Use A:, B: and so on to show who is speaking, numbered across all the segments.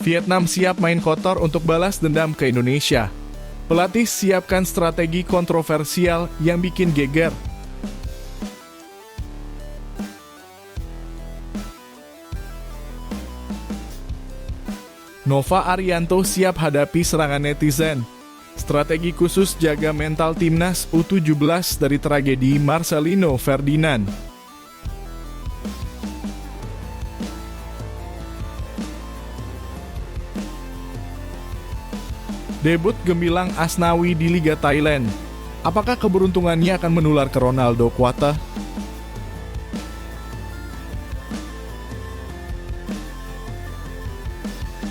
A: Vietnam siap main kotor untuk balas dendam ke Indonesia. Pelatih siapkan strategi kontroversial yang bikin geger. Nova Arianto siap hadapi serangan netizen. Strategi khusus jaga mental timnas U17 dari tragedi Marcelino Ferdinand. Debut gemilang Asnawi di Liga Thailand. Apakah keberuntungannya akan menular ke Ronaldo Quata?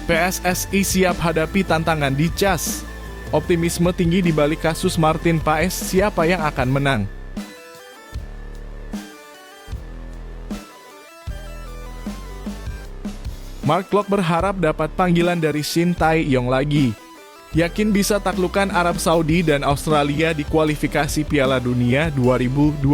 A: PSSI siap hadapi tantangan di CAS. Optimisme tinggi di balik kasus Martin Paes, siapa yang akan menang? Mark Klok berharap dapat panggilan dari Shin Tae-yong lagi. Yakin bisa taklukan Arab Saudi dan Australia di kualifikasi Piala Dunia 2026.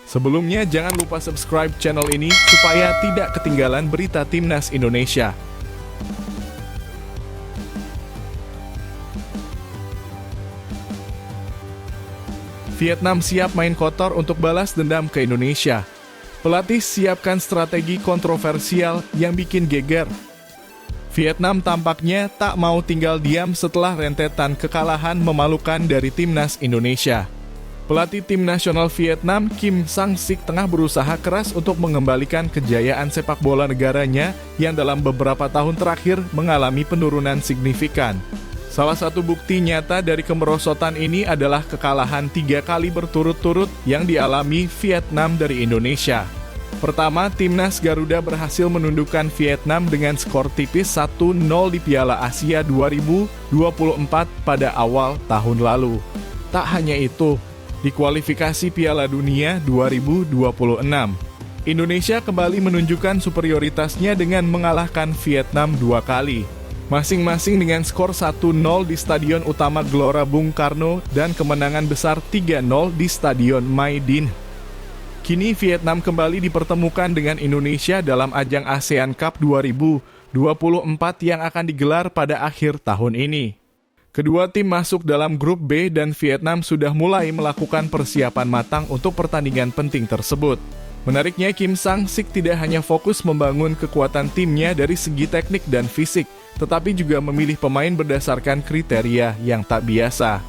A: Sebelumnya, jangan lupa subscribe channel ini supaya tidak ketinggalan berita Timnas Indonesia. Vietnam siap main kotor untuk balas dendam ke Indonesia. Pelatih siapkan strategi kontroversial yang bikin geger. Vietnam tampaknya tak mau tinggal diam setelah rentetan kekalahan memalukan dari Timnas Indonesia. Pelatih tim nasional Vietnam Kim Sang-sik tengah berusaha keras untuk mengembalikan kejayaan sepak bola negaranya yang dalam beberapa tahun terakhir mengalami penurunan signifikan. Salah satu bukti nyata dari kemerosotan ini adalah kekalahan 3 kali berturut-turut yang dialami Vietnam dari Indonesia. Pertama, timnas Garuda berhasil menundukkan Vietnam dengan skor tipis 1-0 di Piala Asia 2024 pada awal tahun lalu. Tak hanya itu, di kualifikasi Piala Dunia 2026, Indonesia kembali menunjukkan superioritasnya dengan mengalahkan Vietnam 2 kali. Masing-masing dengan skor 1-0 di Stadion Utama Gelora Bung Karno dan kemenangan besar 3-0 di Stadion Mai Dinh. Kini Vietnam kembali dipertemukan dengan Indonesia dalam ajang ASEAN Cup 2024 yang akan digelar pada akhir tahun ini. Kedua tim masuk dalam grup B dan Vietnam sudah mulai melakukan persiapan matang untuk pertandingan penting tersebut. Menariknya, Kim Sang-sik tidak hanya fokus membangun kekuatan timnya dari segi teknik dan fisik, tetapi juga memilih pemain berdasarkan kriteria yang tak biasa.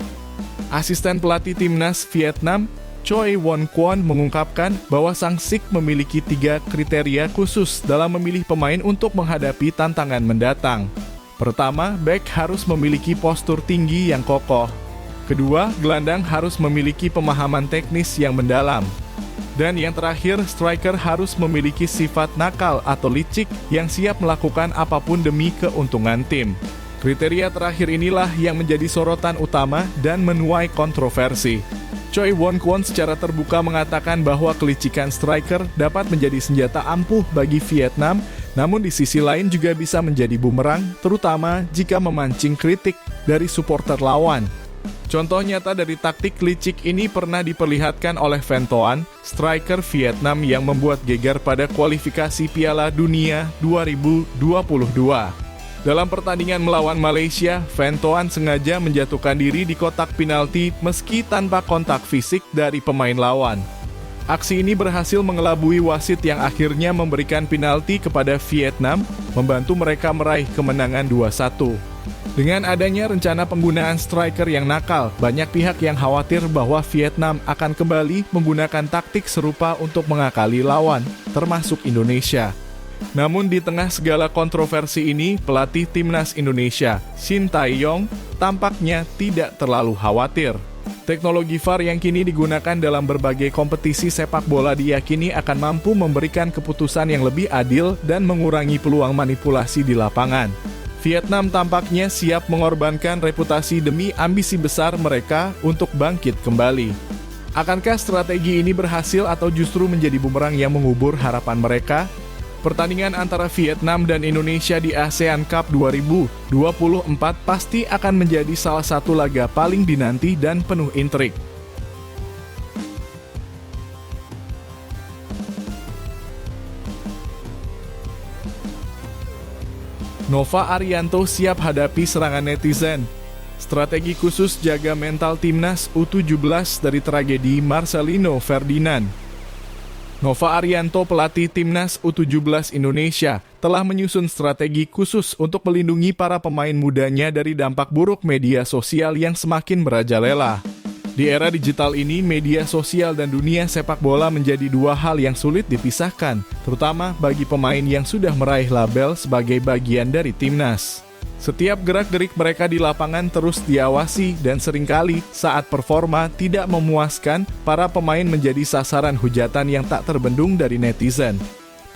A: Asisten pelatih timnas Vietnam, Choi Won Kwon mengungkapkan bahwa Sang-sik memiliki 3 kriteria khusus dalam memilih pemain untuk menghadapi tantangan mendatang. Pertama, bek harus memiliki postur tinggi yang kokoh. Kedua, gelandang harus memiliki pemahaman teknis yang mendalam. Dan yang terakhir, striker harus memiliki sifat nakal atau licik yang siap melakukan apapun demi keuntungan tim. Kriteria terakhir inilah yang menjadi sorotan utama dan menuai kontroversi. Choi Won Kwon secara terbuka mengatakan bahwa kelicikan striker dapat menjadi senjata ampuh bagi Vietnam, namun di sisi lain juga bisa menjadi bumerang, terutama jika memancing kritik dari supporter lawan. Contoh nyata dari taktik licik ini pernah diperlihatkan oleh Van Toan, striker Vietnam yang membuat geger pada kualifikasi Piala Dunia 2022. Dalam pertandingan melawan Malaysia, Van Toan sengaja menjatuhkan diri di kotak penalti meski tanpa kontak fisik dari pemain lawan. Aksi ini berhasil mengelabui wasit yang akhirnya memberikan penalti kepada Vietnam, membantu mereka meraih kemenangan 2-1. Dengan adanya rencana penggunaan striker yang nakal, banyak pihak yang khawatir bahwa Vietnam akan kembali menggunakan taktik serupa untuk mengakali lawan, termasuk Indonesia. Namun di tengah segala kontroversi ini, pelatih timnas Indonesia, Shin Tae-yong, tampaknya tidak terlalu khawatir. Teknologi VAR yang kini digunakan dalam berbagai kompetisi sepak bola diyakini akan mampu memberikan keputusan yang lebih adil dan mengurangi peluang manipulasi di lapangan. Vietnam tampaknya siap mengorbankan reputasi demi ambisi besar mereka untuk bangkit kembali. Akankah strategi ini berhasil atau justru menjadi bumerang yang mengubur harapan mereka? Pertandingan antara Vietnam dan Indonesia di ASEAN Cup 2024 pasti akan menjadi salah satu laga paling dinanti dan penuh intrik. Nova Arianto siap hadapi serangan netizen. Strategi khusus jaga mental timnas U17 dari tragedi Marcelino Ferdinand. Nova Arianto, pelatih timnas U17 Indonesia, telah menyusun strategi khusus untuk melindungi para pemain mudanya dari dampak buruk media sosial yang semakin merajalela. Di era digital ini, media sosial dan dunia sepak bola menjadi dua hal yang sulit dipisahkan, terutama bagi pemain yang sudah meraih label sebagai bagian dari timnas. Setiap gerak-gerik mereka di lapangan terus diawasi dan seringkali saat performa tidak memuaskan, para pemain menjadi sasaran hujatan yang tak terbendung dari netizen.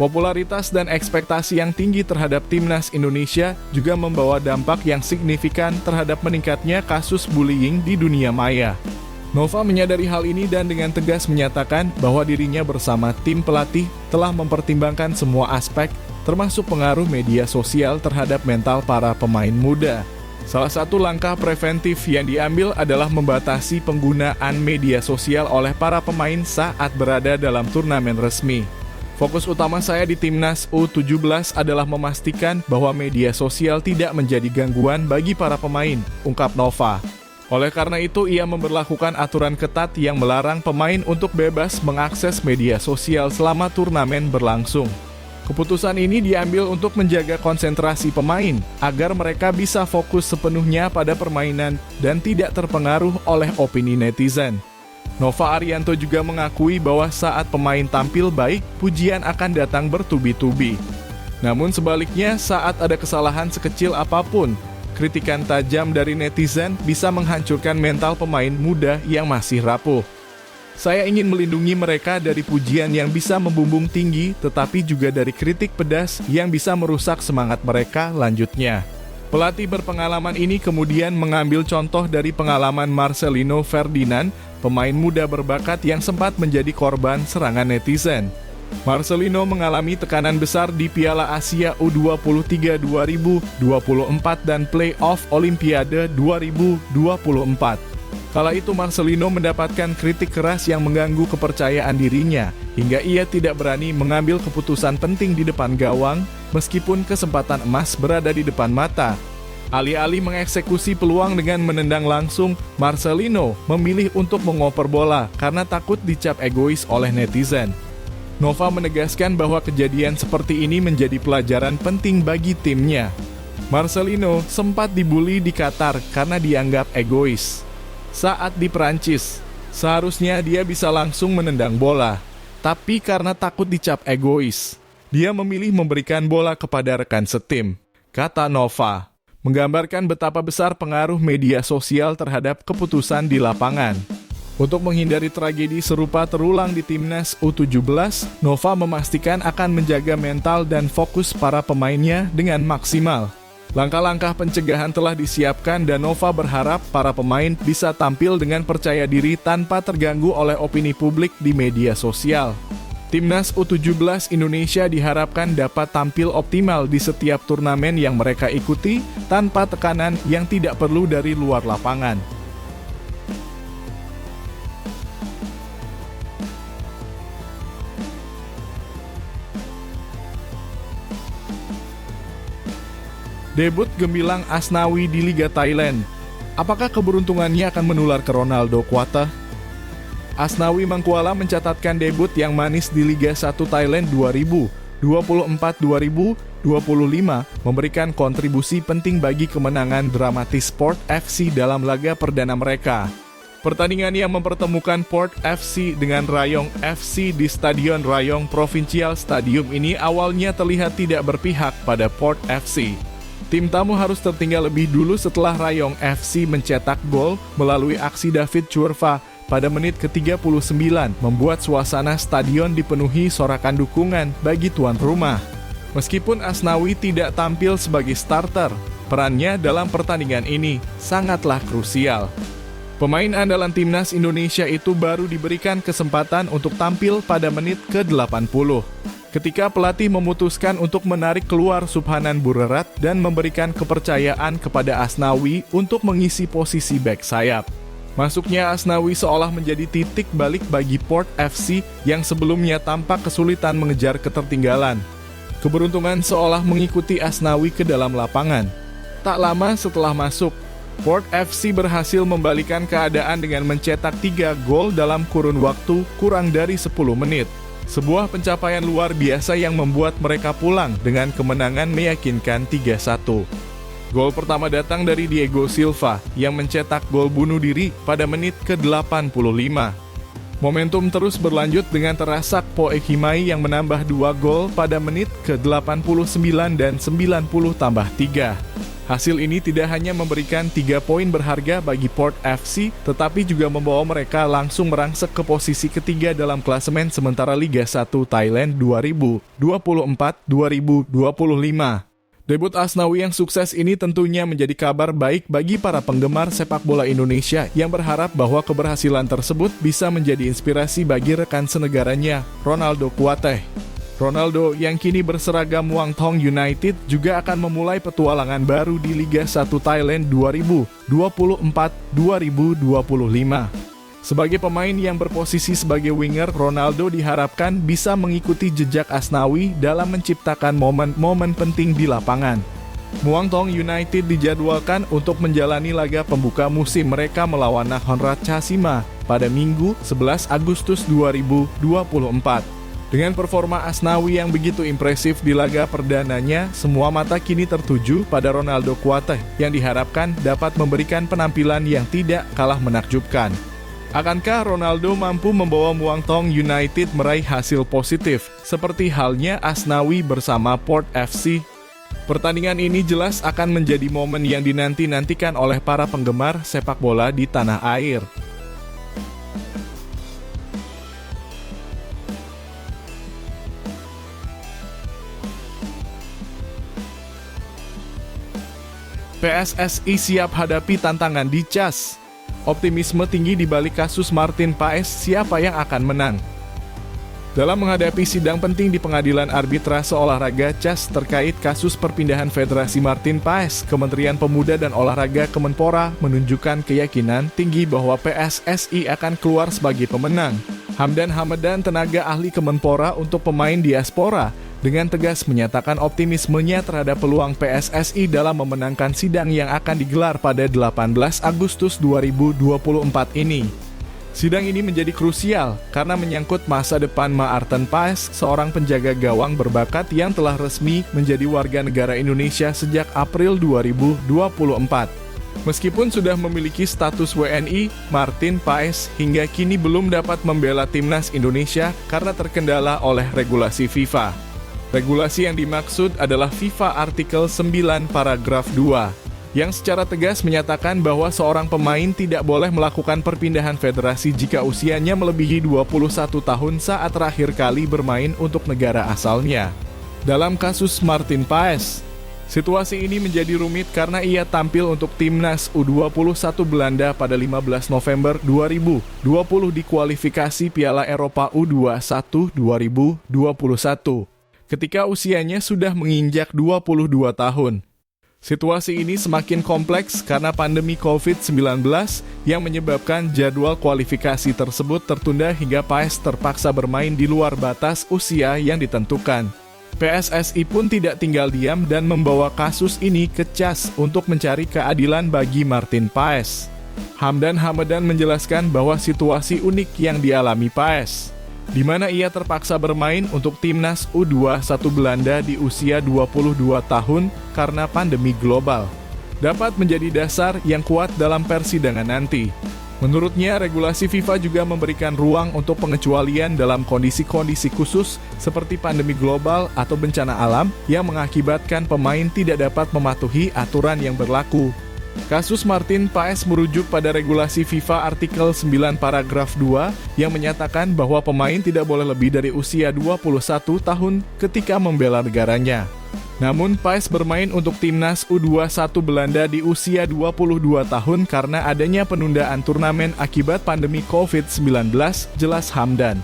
A: Popularitas dan ekspektasi yang tinggi terhadap timnas Indonesia juga membawa dampak yang signifikan terhadap meningkatnya kasus bullying di dunia maya. Nova menyadari hal ini dan dengan tegas menyatakan bahwa dirinya bersama tim pelatih telah mempertimbangkan semua aspek, termasuk pengaruh media sosial terhadap mental para pemain muda. Salah satu langkah preventif yang diambil adalah membatasi penggunaan media sosial oleh para pemain saat berada dalam turnamen resmi. Fokus utama saya di timnas U17 adalah memastikan bahwa media sosial tidak menjadi gangguan bagi para pemain, ungkap Nova. Oleh karena itu, ia memberlakukan aturan ketat yang melarang pemain untuk bebas mengakses media sosial selama turnamen berlangsung. Keputusan ini diambil untuk menjaga konsentrasi pemain, agar mereka bisa fokus sepenuhnya pada permainan dan tidak terpengaruh oleh opini netizen. Nova Arianto juga mengakui bahwa saat pemain tampil baik, pujian akan datang bertubi-tubi. Namun sebaliknya, saat ada kesalahan sekecil apapun, kritikan tajam dari netizen bisa menghancurkan mental pemain muda yang masih rapuh. Saya ingin melindungi mereka dari pujian yang bisa membumbung tinggi, tetapi juga dari kritik pedas yang bisa merusak semangat mereka, lanjutnya. Pelatih berpengalaman ini kemudian mengambil contoh dari pengalaman Marcelino Ferdinand, pemain muda berbakat yang sempat menjadi korban serangan netizen. Marcelino mengalami tekanan besar di Piala Asia U23 2024 dan Playoff Olimpiade 2024. Kala itu Marcelino mendapatkan kritik keras yang mengganggu kepercayaan dirinya, hingga ia tidak berani mengambil keputusan penting di depan gawang, meskipun kesempatan emas berada di depan mata. Alih-alih mengeksekusi peluang dengan menendang langsung, Marcelino memilih untuk mengoper bola karena takut dicap egois oleh netizen. Nova menegaskan bahwa kejadian seperti ini menjadi pelajaran penting bagi timnya. Marcelino sempat dibully di Qatar karena dianggap egois. Saat di Prancis, seharusnya dia bisa langsung menendang bola. Tapi karena takut dicap egois, dia memilih memberikan bola kepada rekan setim, kata Nova, menggambarkan betapa besar pengaruh media sosial terhadap keputusan di lapangan. Untuk menghindari tragedi serupa terulang di timnas U17, Nova memastikan akan menjaga mental dan fokus para pemainnya dengan maksimal. Langkah-langkah pencegahan telah disiapkan dan Nova berharap para pemain bisa tampil dengan percaya diri tanpa terganggu oleh opini publik di media sosial. Timnas U17 Indonesia diharapkan dapat tampil optimal di setiap turnamen yang mereka ikuti tanpa tekanan yang tidak perlu dari luar lapangan. Debut gemilang Asnawi di Liga Thailand. Apakah keberuntungannya akan menular ke Ronaldo Quata? Asnawi Mangkualam mencatatkan debut yang manis di Liga 1 Thailand 2024-2025, memberikan kontribusi penting bagi kemenangan dramatis Port FC dalam laga perdana mereka. Pertandingan yang mempertemukan Port FC dengan Rayong FC di Stadion Rayong Provincial Stadium ini awalnya terlihat tidak berpihak pada Port FC. Tim tamu harus tertinggal lebih dulu setelah Rayong FC mencetak gol melalui aksi David Churva pada menit ke-39, membuat suasana stadion dipenuhi sorakan dukungan bagi tuan rumah. Meskipun Asnawi tidak tampil sebagai starter, perannya dalam pertandingan ini sangatlah krusial. Pemain andalan timnas Indonesia itu baru diberikan kesempatan untuk tampil pada menit ke-80. Ketika pelatih memutuskan untuk menarik keluar Subhanan Burerat dan memberikan kepercayaan kepada Asnawi untuk mengisi posisi bek sayap. Masuknya Asnawi seolah menjadi titik balik bagi Port FC yang sebelumnya tampak kesulitan mengejar ketertinggalan. Keberuntungan seolah mengikuti Asnawi ke dalam lapangan. Tak lama setelah masuk, Port FC berhasil membalikan keadaan dengan mencetak 3 gol dalam kurun waktu kurang dari 10 menit. Sebuah pencapaian luar biasa yang membuat mereka pulang dengan kemenangan meyakinkan 3-1. Gol pertama datang dari Diego Silva yang mencetak gol bunuh diri pada menit ke-85. Momentum terus berlanjut dengan terasak Poe Himai yang menambah 2 gol pada menit ke-89 dan 90+3. Hasil ini tidak hanya memberikan 3 poin berharga bagi Port FC, tetapi juga membawa mereka langsung merangsek ke posisi ketiga dalam klasemen sementara Liga 1 Thailand 2024-2025. Debut Asnawi yang sukses ini tentunya menjadi kabar baik bagi para penggemar sepak bola Indonesia yang berharap bahwa keberhasilan tersebut bisa menjadi inspirasi bagi rekan senegaranya, Ronaldo Kuateh. Ronaldo yang kini berseragam Muangthong United juga akan memulai petualangan baru di Liga 1 Thailand 2024-2025. Sebagai pemain yang berposisi sebagai winger, Ronaldo diharapkan bisa mengikuti jejak Asnawi dalam menciptakan momen-momen penting di lapangan. Muangthong United dijadwalkan untuk menjalani laga pembuka musim mereka melawan Nakhon Ratchasima pada Minggu 11 Agustus 2024. Dengan performa Asnawi yang begitu impresif di laga perdananya, semua mata kini tertuju pada Ronaldo Kuateh yang diharapkan dapat memberikan penampilan yang tidak kalah menakjubkan. Akankah Ronaldo mampu membawa Muangthong United meraih hasil positif, seperti halnya Asnawi bersama Port FC? Pertandingan ini jelas akan menjadi momen yang dinanti-nantikan oleh para penggemar sepak bola di tanah air. PSSI siap hadapi tantangan di CAS. Optimisme tinggi di balik kasus Martin Paes, siapa yang akan menang? Dalam menghadapi sidang penting di Pengadilan Arbitrase Olahraga CAS terkait kasus perpindahan Federasi Martin Paes, Kementerian Pemuda dan Olahraga Kemenpora menunjukkan keyakinan tinggi bahwa PSSI akan keluar sebagai pemenang. Hamdan Hamadan, tenaga ahli Kemenpora untuk pemain diaspora, dengan tegas menyatakan optimismenya terhadap peluang PSSI dalam memenangkan sidang yang akan digelar pada 18 Agustus 2024 ini. Sidang ini menjadi krusial karena menyangkut masa depan Maarten Paes, seorang penjaga gawang berbakat yang telah resmi menjadi warga negara Indonesia sejak April 2024. Meskipun sudah memiliki status WNI, Martin Paes hingga kini belum dapat membela timnas Indonesia karena terkendala oleh regulasi FIFA. Regulasi yang dimaksud adalah FIFA Artikel 9 Paragraf 2, yang secara tegas menyatakan bahwa seorang pemain tidak boleh melakukan perpindahan federasi jika usianya melebihi 21 tahun saat terakhir kali bermain untuk negara asalnya. Dalam kasus Martin Paes, situasi ini menjadi rumit karena ia tampil untuk timnas U21 Belanda pada 15 November 2020 di kualifikasi Piala Eropa U21 2021. Ketika usianya sudah menginjak 22 tahun. Situasi ini semakin kompleks karena pandemi COVID-19 yang menyebabkan jadwal kualifikasi tersebut tertunda hingga Paes terpaksa bermain di luar batas usia yang ditentukan. PSSI pun tidak tinggal diam dan membawa kasus ini ke CAS untuk mencari keadilan bagi Martin Paes. Hamdan Hamadan menjelaskan bahwa situasi unik yang dialami Paes, di mana ia terpaksa bermain untuk timnas U21 Belanda di usia 22 tahun karena pandemi global, dapat menjadi dasar yang kuat dalam persidangan nanti. Menurutnya, regulasi FIFA juga memberikan ruang untuk pengecualian dalam kondisi-kondisi khusus seperti pandemi global atau bencana alam yang mengakibatkan pemain tidak dapat mematuhi aturan yang berlaku. Kasus Martin Paes merujuk pada regulasi FIFA Artikel 9 Paragraf 2 yang menyatakan bahwa pemain tidak boleh lebih dari usia 21 tahun ketika membela negaranya. Namun Paes bermain untuk timnas U21 Belanda di usia 22 tahun karena adanya penundaan turnamen akibat pandemi COVID-19, jelas Hamdan.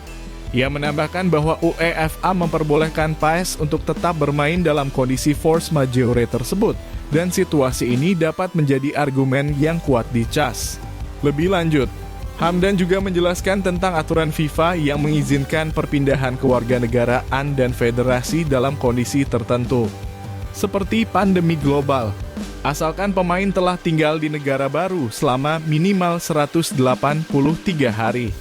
A: Ia menambahkan bahwa UEFA memperbolehkan Paes untuk tetap bermain dalam kondisi force majeure tersebut, dan situasi ini dapat menjadi argumen yang kuat di CAS. Lebih lanjut, Hamdan juga menjelaskan tentang aturan FIFA yang mengizinkan perpindahan kewarganegaraan dan federasi dalam kondisi tertentu, seperti pandemi global, asalkan pemain telah tinggal di negara baru selama minimal 183 hari.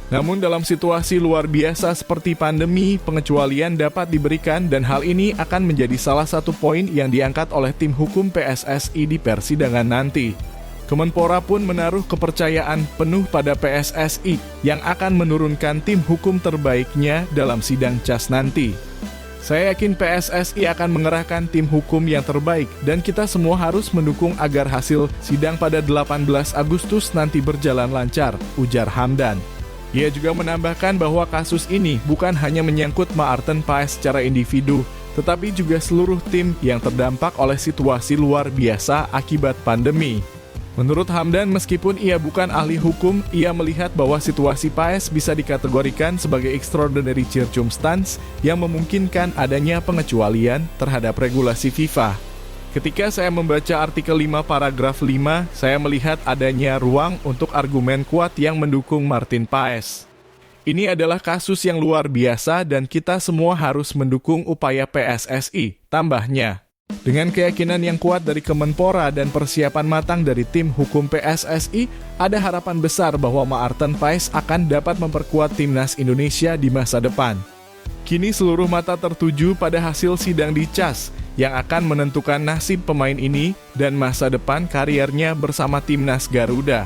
A: Namun dalam situasi luar biasa seperti pandemi, pengecualian dapat diberikan dan hal ini akan menjadi salah satu poin yang diangkat oleh tim hukum PSSI di persidangan nanti. Kemenpora pun menaruh kepercayaan penuh pada PSSI yang akan menurunkan tim hukum terbaiknya dalam sidang CAS nanti. Saya yakin PSSI akan mengerahkan tim hukum yang terbaik dan kita semua harus mendukung agar hasil sidang pada 18 Agustus nanti berjalan lancar, ujar Hamdan. Ia juga menambahkan bahwa kasus ini bukan hanya menyangkut Maarten Paes secara individu, tetapi juga seluruh tim yang terdampak oleh situasi luar biasa akibat pandemi. Menurut Hamdan, meskipun ia bukan ahli hukum, ia melihat bahwa situasi Paes bisa dikategorikan sebagai extraordinary circumstance yang memungkinkan adanya pengecualian terhadap regulasi FIFA. Ketika saya membaca artikel 5 paragraf 5, saya melihat adanya ruang untuk argumen kuat yang mendukung Martin Paes. Ini adalah kasus yang luar biasa dan kita semua harus mendukung upaya PSSI, tambahnya. Dengan keyakinan yang kuat dari Kemenpora dan persiapan matang dari tim hukum PSSI, ada harapan besar bahwa Maarten Paes akan dapat memperkuat timnas Indonesia di masa depan. Kini seluruh mata tertuju pada hasil sidang di CAS yang akan menentukan nasib pemain ini dan masa depan kariernya bersama timnas Garuda.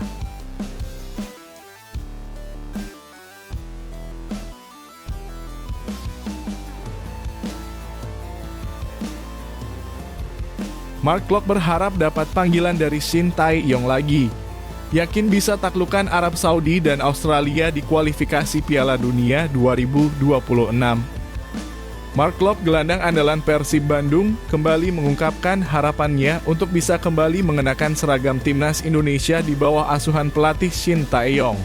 A: Mark Klok berharap dapat panggilan dari Shin Tae-yong lagi. Yakin bisa taklukan Arab Saudi dan Australia di kualifikasi Piala Dunia 2026. Mark Klok, gelandang andalan Persib Bandung, kembali mengungkapkan harapannya untuk bisa kembali mengenakan seragam timnas Indonesia di bawah asuhan pelatih Shin Tae-yong.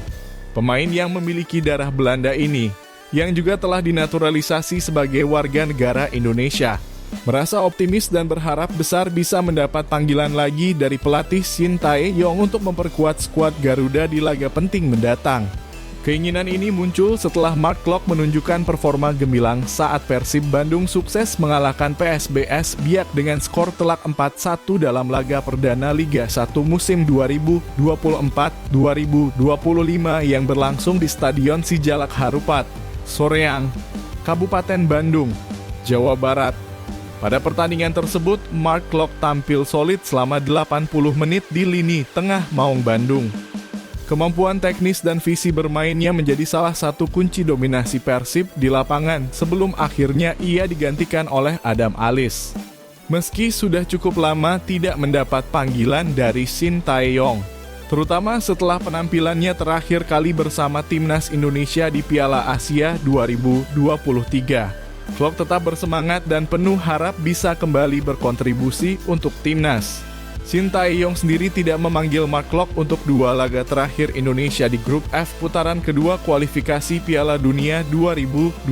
A: Pemain yang memiliki darah Belanda ini, yang juga telah dinaturalisasi sebagai warga negara Indonesia, merasa optimis dan berharap besar bisa mendapat panggilan lagi dari pelatih Shin Tae-yong untuk memperkuat skuad Garuda di laga penting mendatang. Keinginan ini muncul setelah Mark Klok menunjukkan performa gemilang saat Persib Bandung sukses mengalahkan PSBS Biak dengan skor telak 4-1 dalam laga perdana Liga 1 musim 2024-2025 yang berlangsung di Stadion Sijalak Harupat, Soreang, Kabupaten Bandung, Jawa Barat. Pada pertandingan tersebut, Mark Klok tampil solid selama 80 menit di lini tengah Maung Bandung. Kemampuan teknis dan visi bermainnya menjadi salah satu kunci dominasi Persib di lapangan sebelum akhirnya ia digantikan oleh Adam Alis. Meski sudah cukup lama tidak mendapat panggilan dari Shin Tae-yong, terutama setelah penampilannya terakhir kali bersama timnas Indonesia di Piala Asia 2023. Klok tetap bersemangat dan penuh harap bisa kembali berkontribusi untuk timnas. Shin Tae-yong sendiri tidak memanggil Mark Klok untuk dua laga terakhir Indonesia di grup F putaran kedua kualifikasi Piala Dunia 2026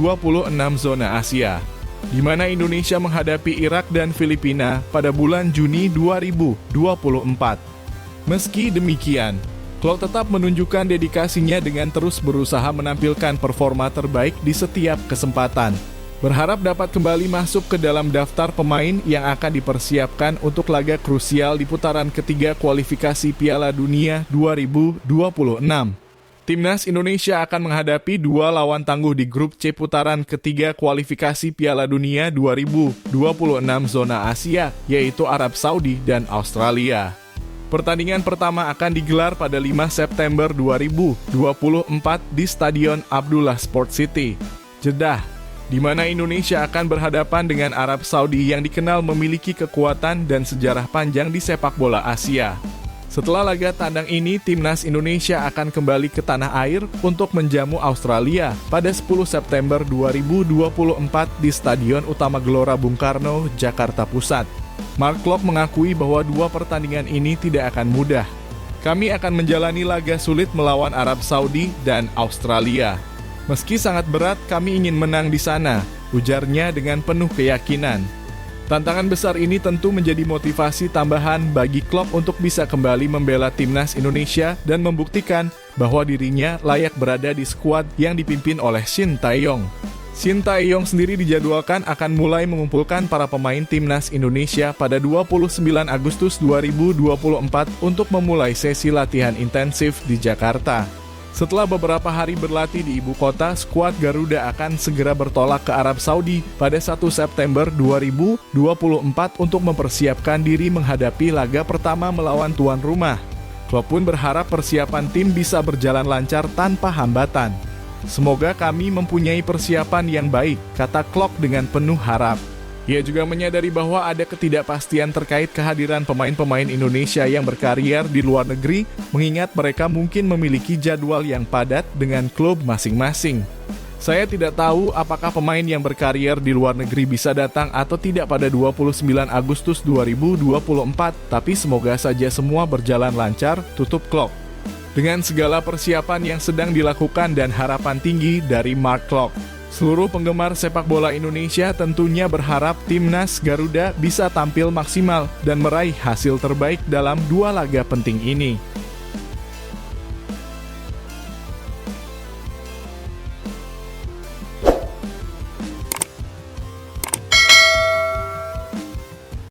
A: zona Asia, di mana Indonesia menghadapi Irak dan Filipina pada bulan Juni 2024. Meski demikian, Klok tetap menunjukkan dedikasinya dengan terus berusaha menampilkan performa terbaik di setiap kesempatan. Berharap dapat kembali masuk ke dalam daftar pemain yang akan dipersiapkan untuk laga krusial di putaran ketiga kualifikasi Piala Dunia 2026. Timnas Indonesia akan menghadapi dua lawan tangguh di grup C putaran ketiga kualifikasi Piala Dunia 2026 zona Asia, yaitu Arab Saudi dan Australia. Pertandingan pertama akan digelar pada 5 September 2024 di Stadion Abdullah Sport City, Jeddah, di mana Indonesia akan berhadapan dengan Arab Saudi yang dikenal memiliki kekuatan dan sejarah panjang di sepak bola Asia. Setelah laga tandang ini, timnas Indonesia akan kembali ke tanah air untuk menjamu Australia pada 10 September 2024 di Stadion Utama Gelora Bung Karno, Jakarta Pusat. Mark Klok mengakui bahwa dua pertandingan ini tidak akan mudah. Kami akan menjalani laga sulit melawan Arab Saudi dan Australia. Meski sangat berat, kami ingin menang di sana, ujarnya dengan penuh keyakinan. Tantangan besar ini tentu menjadi motivasi tambahan bagi Klok untuk bisa kembali membela timnas Indonesia dan membuktikan bahwa dirinya layak berada di skuad yang dipimpin oleh Shin Tae-yong. Shin Tae-yong sendiri dijadwalkan akan mulai mengumpulkan para pemain timnas Indonesia pada 29 Agustus 2024 untuk memulai sesi latihan intensif di Jakarta. Setelah beberapa hari berlatih di ibu kota, skuad Garuda akan segera bertolak ke Arab Saudi pada 1 September 2024 untuk mempersiapkan diri menghadapi laga pertama melawan tuan rumah. Klub pun berharap persiapan tim bisa berjalan lancar tanpa hambatan. "Semoga kami mempunyai persiapan yang baik," kata Klopp dengan penuh harap. Ia juga menyadari bahwa ada ketidakpastian terkait kehadiran pemain-pemain Indonesia yang berkarier di luar negeri, mengingat mereka mungkin memiliki jadwal yang padat dengan klub masing-masing. "Saya tidak tahu apakah pemain yang berkarier di luar negeri bisa datang atau tidak pada 29 Agustus 2024, tapi semoga saja semua berjalan lancar," tutup Klopp. Dengan segala persiapan yang sedang dilakukan dan harapan tinggi dari Mark Klok, seluruh penggemar sepak bola Indonesia tentunya berharap timnas Garuda bisa tampil maksimal dan meraih hasil terbaik dalam 2 laga penting ini.